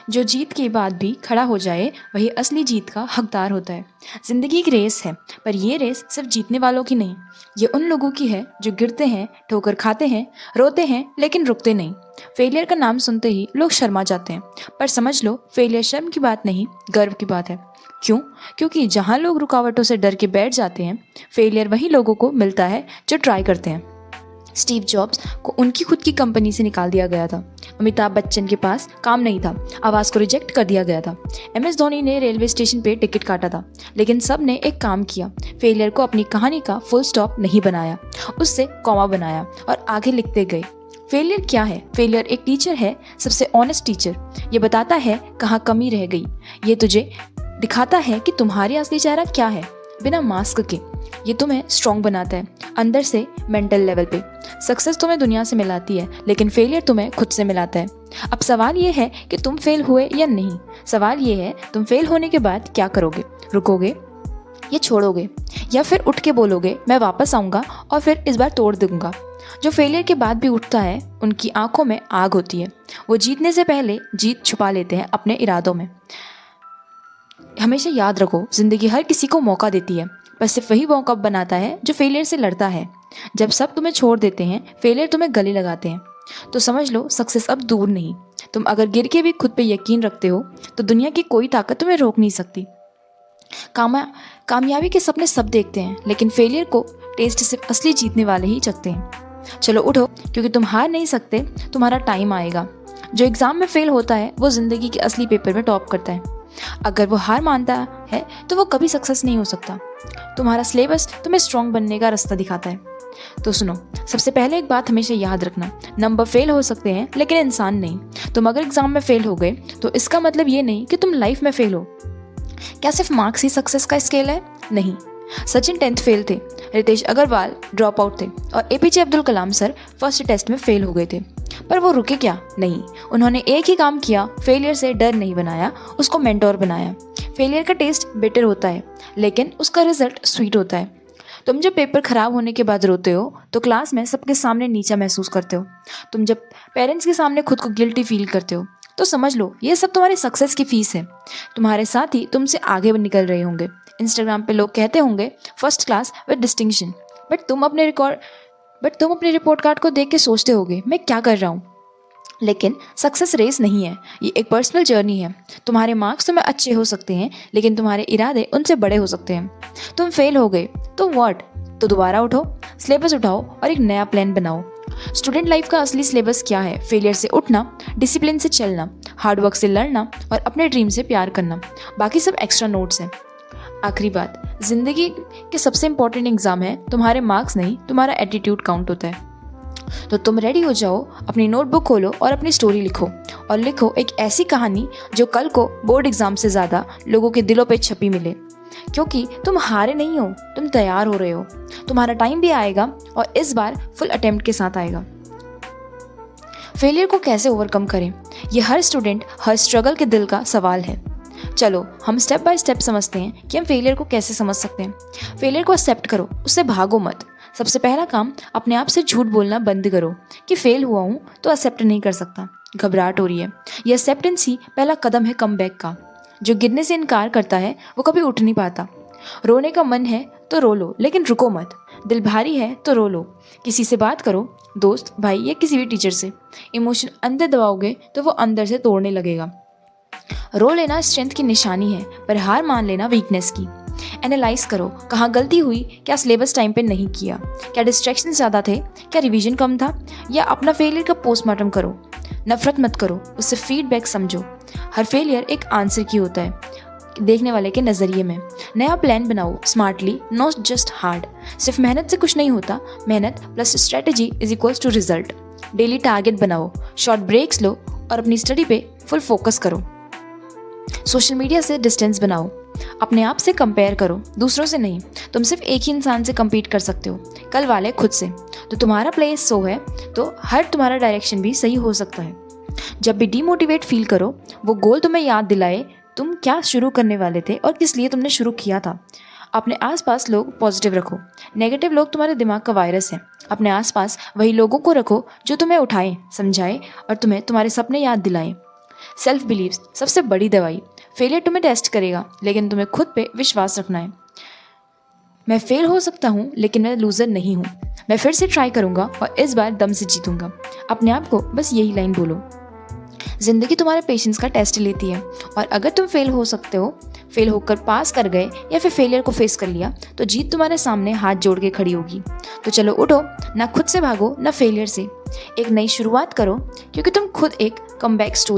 जो जीत के बाद भी खड़ा हो जाए वही असली जीत का हकदार होता है। जिंदगी की रेस है, पर ये रेस सिर्फ जीतने वालों की नहीं, ये उन लोगों की है जो गिरते हैं, ठोकर खाते हैं, रोते हैं लेकिन रुकते नहीं। फेलियर का नाम सुनते ही लोग शर्मा जाते हैं, पर समझ लो फेलियर शर्म की बात नहीं, गर्व की बात है। क्यों? क्योंकि जहाँ लोग रुकावटों से डर के बैठ जाते हैं, फेलियर वही लोगों को मिलता है जो ट्राई करते हैं। स्टीव जॉब्स को उनकी खुद की कंपनी से निकाल दिया गया था। अमिताभ बच्चन के पास काम नहीं था, आवाज़ को रिजेक्ट कर दिया गया था। MS धोनी ने रेलवे स्टेशन पे टिकट काटा था, लेकिन सब ने एक काम किया, फेलियर को अपनी कहानी का फुल स्टॉप नहीं बनाया, उससे कॉमा बनाया और आगे लिखते गए। फेलियर क्या है? फेलियर एक टीचर है, सबसे ऑनेस्ट टीचर। ये बताता है कहाँ कमी रह गई, ये तुझे दिखाता है कि तुम्हारी असली चेहरा क्या है बिना मास्क के। ये तुम्हें स्ट्रॉन्ग बनाता है अंदर से, मेंटल लेवल पे। सक्सेस तुम्हें दुनिया से मिलाती है, लेकिन फेलियर तुम्हें खुद से मिलाता है। अब सवाल ये है कि तुम फेल हुए या नहीं। सवाल ये है तुम फेल होने के बाद क्या करोगे? रुकोगे या छोड़ोगे, या फिर उठ के बोलोगे मैं वापस आऊँगा और फिर इस बार तोड़ दूंगा। जो फेलियर के बाद भी उठता है उनकी आंखों में आग होती है। वो जीतने से पहले जीत छुपा लेते हैं अपने इरादों में। हमेशा याद रखो, जिंदगी हर किसी को मौका देती है, पर सिर्फ वही मौका बनाता है जो फेलियर से लड़ता है। जब सब तुम्हें छोड़ देते हैं, फेलियर तुम्हें गले लगाते हैं, तो समझ लो सक्सेस अब दूर नहीं। तुम अगर गिर के भी खुद पे यकीन रखते हो तो दुनिया की कोई ताकत तुम्हें रोक नहीं सकती। कामयाबी के सपने सब देखते हैं, लेकिन फेलियर को टेस्ट सिर्फ असली जीतने वाले ही चखते हैं। चलो उठो, क्योंकि तुम हार नहीं सकते, तुम्हारा टाइम आएगा। जो एग्जाम में फेल होता है वो जिंदगी के असली पेपर में टॉप करता है। अगर वो हार मानता है तो वो कभी सक्सेस नहीं हो सकता। तुम्हारा सिलेबस तुम्हें स्ट्रॉन्ग बनने का रास्ता दिखाता है। तो सुनो, सबसे पहले एक बात हमेशा याद रखना, नंबर फेल हो सकते हैं लेकिन इंसान नहीं। तुम अगर एग्जाम में फेल हो गए तो इसका मतलब ये नहीं कि तुम लाइफ में फेल हो। क्या सिर्फ मार्क्स ही सक्सेस का स्केल है? नहीं। सचिन 10th फेल थे, रितेश अग्रवाल ड्रॉप आउट थे और APJ Abdul Kalam sir first test में फेल हो गए थे। पर वो रुके क्या? नहीं, उन्होंने एक ही काम किया, फेलियर से डर नहीं बनाया, उसको मेंटोर बनाया। फेलियर का टेस्ट बिटर होता है, लेकिन उसका रिजल्ट स्वीट होता है। तुम जब पेपर खराब होने के बाद रोते हो तो क्लास में सबके सामने नीचा महसूस करते हो। तुम जब पेरेंट्स के सामने खुद को गिल्टी फील करते हो तो समझ लो ये सब तुम्हारी सक्सेस की फीस है। तुम्हारे साथ ही तुमसे आगे निकल रहे होंगे। इंस्टाग्राम पे लोग कहते होंगे first class with distinction, but तुम अपने रिपोर्ट कार्ड को देख के सोचते होगे मैं क्या कर रहा हूँ। लेकिन सक्सेस रेस नहीं है, ये एक पर्सनल जर्नी है। तुम्हारे मार्क्स तुम्हें अच्छे हो सकते हैं, लेकिन तुम्हारे इरादे उनसे बड़े हो सकते हैं। तुम फेल हो गए तो व्हाट? तो दोबारा उठो, सिलेबस उठाओ और एक नया प्लान बनाओ। स्टूडेंट लाइफ का असली सिलेबस क्या है? फेलियर से उठना, डिसिप्लिन से चलना, हार्डवर्क से लड़ना और अपने ड्रीम से प्यार करना। बाकी सब एक्स्ट्रा नोट्स हैं। आखिरी बात, जिंदगी के सबसे इंपॉर्टेंट एग्जाम है तुम्हारे मार्क्स नहीं, तुम्हारा एटीट्यूड काउंट होता है। तो तुम रेडी हो जाओ, अपनी नोटबुक खोलो और अपनी स्टोरी लिखो, और लिखो एक ऐसी कहानी जो कल को बोर्ड एग्जाम से ज़्यादा लोगों के दिलों पे छपी मिले। क्योंकि तुम हारे नहीं हो, तुम तैयार हो रहे हो। तुम्हारा टाइम भी आएगा और इस बार फुल अटेम्प्ट के साथ आएगा। फेलियर को कैसे ओवरकम करें, ये हर स्टूडेंट, हर स्ट्रगल के दिल का सवाल है। चलो हम स्टेप बाय स्टेप समझते हैं कि हम फेलियर को कैसे समझ सकते हैं। फेलियर को एक्सेप्ट करो, उससे भागो मत। सबसे पहला काम, अपने आप से झूठ बोलना बंद करो कि फेल हुआ हूँ तो एक्सेप्ट नहीं कर सकता, घबराहट हो रही है। ये एक्सेप्टेंस ही पहला कदम है कमबैक का। जो गिरने से इनकार करता है वो कभी उठ नहीं पाता। रोने का मन है तो रो लो, लेकिन रुको मत। दिल भारी है तो रो लो, किसी से बात करो, दोस्त, भाई या किसी भी टीचर से। इमोशन अंदर दबाओगे तो वो अंदर से तोड़ने लगेगा। रो लेना स्ट्रेंथ की निशानी है, पर हार मान लेना वीकनेस की। एनालाइज करो, कहाँ गलती हुई, क्या सिलेबस टाइम पे नहीं किया, क्या डिस्ट्रैक्शन ज़्यादा थे, क्या रिवीजन कम था, या अपना फेलियर का पोस्टमार्टम करो। नफरत मत करो, उससे फीडबैक समझो। हर फेलियर एक आंसर की होता है देखने वाले के नज़रिए में। नया प्लान बनाओ, स्मार्टली, नॉट जस्ट हार्ड। सिर्फ मेहनत से कुछ नहीं होता, मेहनत plus strategy is equals to result. Daily target बनाओ, शॉर्ट ब्रेक्स लो और अपनी स्टडी पे फुल फोकस करो। सोशल मीडिया से डिस्टेंस बनाओ, अपने आप से कंपेयर करो, दूसरों से नहीं। तुम सिर्फ एक ही इंसान से compete कर सकते हो, कल वाले खुद से। तो तुम्हारा प्लेस सो है तो हर तुम्हारा डायरेक्शन भी सही हो सकता है। जब भी डीमोटिवेट फील करो, वो गोल तुम्हें याद दिलाए तुम क्या शुरू करने वाले थे और किस लिए तुमने शुरू किया था। अपने आसपास लोग पॉजिटिव रखो, नेगेटिव लोग तुम्हारे दिमाग का वायरस है। अपने आसपास वही लोगों को रखो जो तुम्हें उठाएं, समझाएं और तुम्हें तुम्हारे सपने याद दिलाएं। सेल्फ बिलीव सबसे बड़ी दवाई। फेलियर तुम्हें टेस्ट करेगा, लेकिन तुम्हें खुद पे विश्वास रखना है। मैं फेल हो सकता हूँ, लेकिन मैं लूज़र नहीं हूँ। मैं फिर से ट्राई करूँगा और इस बार दम से जीतूंगा। अपने आप को बस यही लाइन बोलो। ज़िंदगी तुम्हारे पेशेंस का टेस्ट लेती है, और अगर तुम फेल हो सकते हो, फेल होकर पास कर गए या फिर फेलियर को फेस कर लिया, तो जीत तुम्हारे सामने हाथ जोड़ के खड़ी होगी। तो चलो उठो, ना खुद से भागो ना फेलियर से। एक नई शुरुआत करो, क्योंकि तुम खुद एक कमबैक स्टोरी